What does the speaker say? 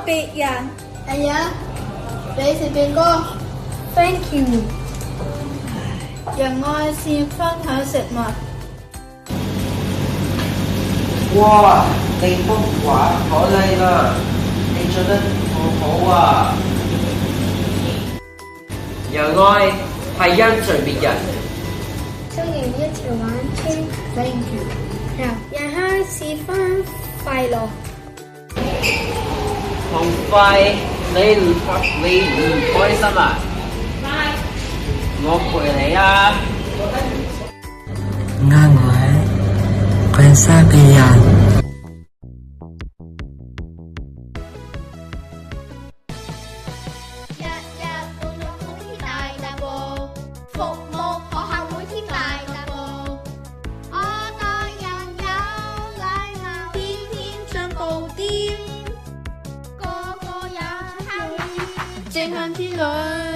別人。哎呀，你食邊個 Thank you。仁愛是分享食物。哇，你幅畫好靚啊！你做得好好啊！仁愛係欣賞別人。歡迎一齊玩天。Thank you。仁愛是分快樂。同快，你唔開心啊？我陪你啊！愛分享別人。日日活動好添大步，服務學校會添大步。我待人有禮貌，天天進步啲，個個有參與，正向之旅。